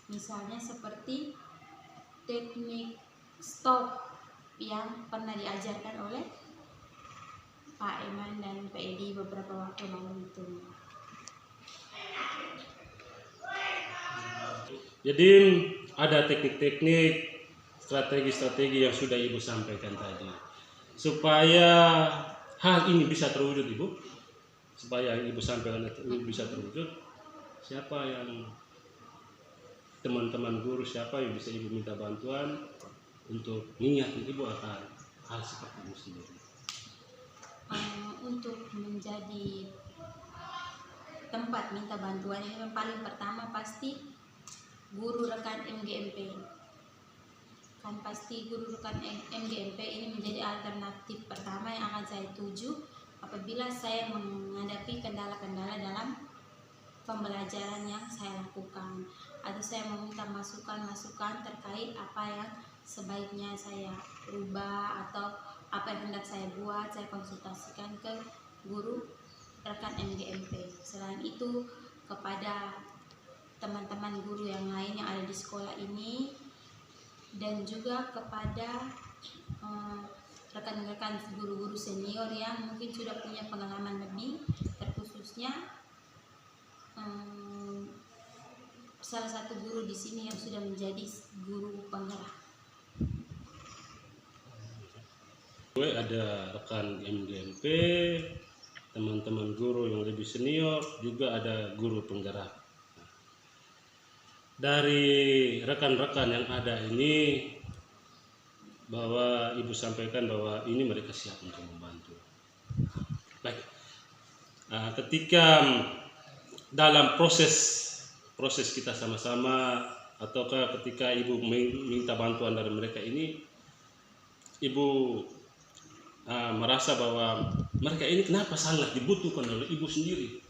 Misalnya seperti teknik stop yang pernah diajarkan oleh Pak Eman dan Pak Edi beberapa waktu lalu itu. Jadi ada teknik-teknik, strategi-strategi yang sudah Ibu sampaikan tadi. Supaya hal ini bisa terwujud Ibu, supaya Ibu sampaikan itu bisa terwujud, siapa yang teman-teman guru, siapa yang bisa Ibu minta bantuan untuk mengingatkan Ibu akan hal seperti ini sendiri? Untuk menjadi tempat minta bantuan ini yang paling pertama pasti guru rekan MGMP. Kan pasti guru rekan MGMP ini menjadi alternatif pertama yang akan saya tuju apabila saya menghadapi kendala-kendala dalam pembelajaran yang saya lakukan, atau saya meminta masukan-masukan terkait apa yang sebaiknya saya rubah atau apa yang hendak saya buat. Saya konsultasikan ke guru rekan MGMP. Selain itu kepada teman-teman guru yang lain yang ada di sekolah ini, dan juga kepada rekan-rekan guru-guru senior yang mungkin sudah punya pengalaman lebih, terkhususnya salah satu guru di sini yang sudah menjadi guru penggerak. Ada rekan MGMP, teman-teman guru yang lebih senior, juga ada guru penggerak. Dari rekan-rekan yang ada ini, bahwa Ibu sampaikan bahwa ini mereka siap untuk membantu. Baik, ketika dalam proses kita sama-sama, ataukah ketika Ibu minta bantuan dari mereka ini, Ibu merasa bahwa mereka ini kenapa sangat dibutuhkan oleh Ibu sendiri?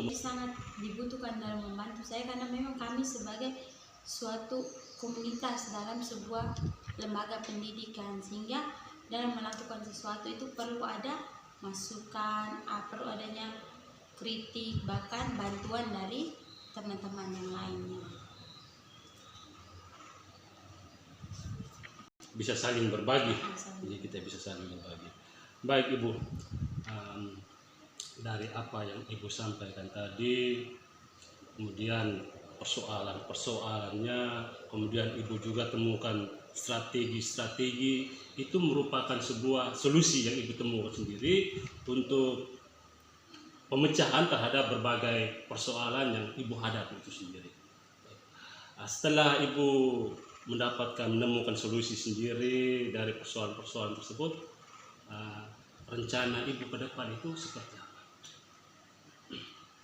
Sangat dibutuhkan dalam membantu saya, karena memang kami sebagai suatu komunitas dalam sebuah lembaga pendidikan, sehingga dalam melakukan sesuatu itu perlu ada masukan, perlu adanya kritik, bahkan bantuan dari teman-teman yang lainnya. Bisa saling berbagi, jadi kita bisa saling berbagi. Baik Ibu, dari apa yang Ibu sampaikan tadi, kemudian persoalannya, kemudian Ibu juga temukan strategi-strategi, itu merupakan sebuah solusi yang Ibu temukan sendiri untuk pemecahan terhadap berbagai persoalan yang Ibu hadapi itu sendiri. Setelah Ibu menemukan solusi sendiri dari persoalan-persoalan tersebut, rencana Ibu ke depan itu seperti apa?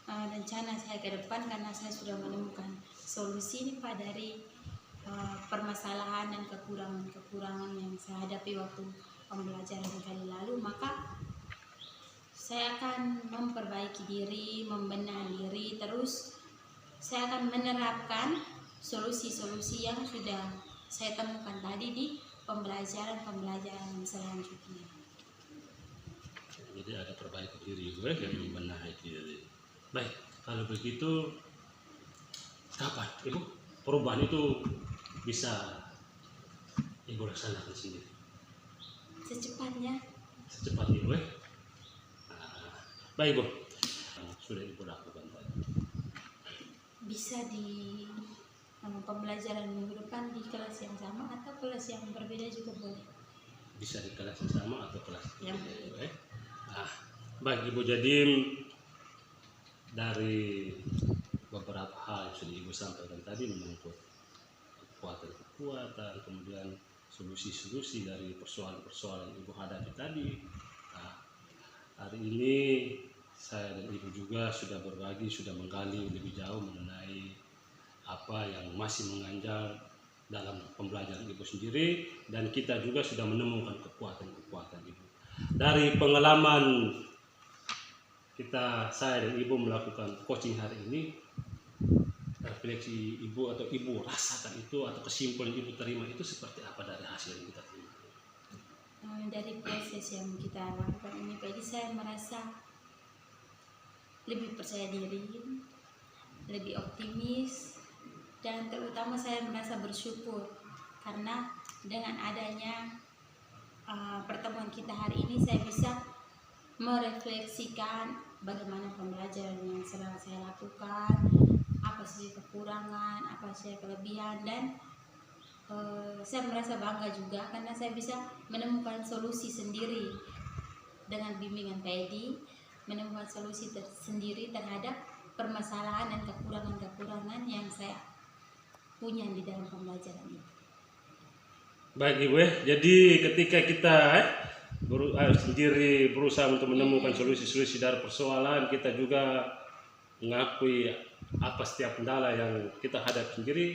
Rencana saya ke depan, karena saya sudah menemukan solusi ini Pak dari permasalahan dan kekurangan yang saya hadapi waktu pembelajaran kali lalu, maka saya akan memperbaiki diri, membenahi diri, terus saya akan menerapkan solusi-solusi yang sudah saya temukan tadi di pembelajaran selanjutnya. Jadi ada perbaiki diri gue dan membenahi diri. Baik, kalau begitu kapan Ibu perubahan itu bisa Ibu laksanakan sendiri? Secepatnya. Secepatnya Ibu. Baik Ibu, sudah Ibu lakukan tadi. Bisa di pembelajaran minggu depan di kelas yang sama atau kelas yang berbeda juga boleh. Bisa di kelas yang sama atau kelas yang berbeda. Baik Ibu, jadi dari beberapa hal yang sudah Ibu sampaikan tadi menyangkut kekuatan, kemudian solusi-solusi dari persoalan-persoalan Ibu hadapi tadi. Hari ini saya dan Ibu juga sudah berbagi, sudah menggali lebih jauh mengenai apa yang masih mengganjal dalam pembelajaran Ibu sendiri, dan kita juga sudah menemukan kekuatan-kekuatan Ibu. Dari pengalaman saya dan Ibu melakukan coaching hari ini, refleksi Ibu atau Ibu rasakan itu, atau kesimpulan Ibu terima itu seperti apa dari hasil yang kita terima? Dari proses yang kita lakukan ini, jadi saya merasa lebih percaya diri, lebih optimis, dan terutama saya merasa bersyukur karena dengan adanya pertemuan kita hari ini saya bisa merefleksikan bagaimana pembelajaran yang sedang saya lakukan, apa sih kekurangan, apa sih kelebihan, dan saya merasa bangga juga karena saya bisa menemukan solusi sendiri dengan bimbingan Pak Edi, menemukan solusi sendiri terhadap permasalahan dan kekurangan-kekurangan yang saya punya di dalam pembelajaran itu. Baik Ibu, jadi ketika kita sendiri berusaha untuk menemukan solusi-solusi dari persoalan, kita juga mengakui apa setiap kendala yang kita hadapi sendiri,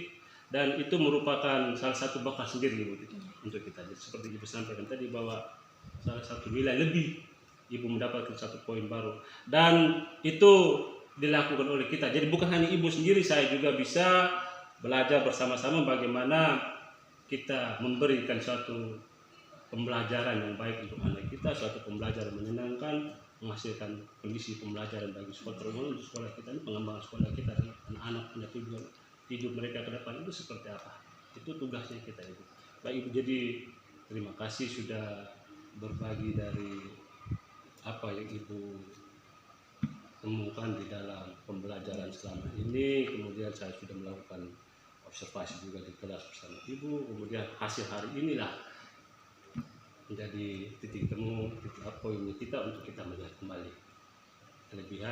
dan itu merupakan salah satu bekal sendiri Ibu untuk kita. Jadi seperti Ibu sampaikan tadi bahwa salah satu nilai lebih Ibu mendapatkan satu poin baru, dan itu dilakukan oleh kita. Jadi bukan hanya Ibu sendiri, saya juga bisa belajar bersama-sama bagaimana kita memberikan suatu pembelajaran yang baik untuk anak kita, suatu pembelajaran menyenangkan, menghasilkan kondisi pembelajaran bagi sekolah, terutama untuk sekolah kita ini, pengembangan sekolah kita dan anak-anak tujuan hidup mereka ke depan itu seperti apa. Itu tugasnya kita Ibu. Baik Ibu, jadi terima kasih sudah berbagi dari apa yang Ibu temukan di dalam pembelajaran selama ini. Kemudian saya sudah melakukan observasi juga di kelas bersama Ibu, kemudian hasil hari inilah menjadi titik temu, titik poin kita untuk kita melihat kembali kelebihan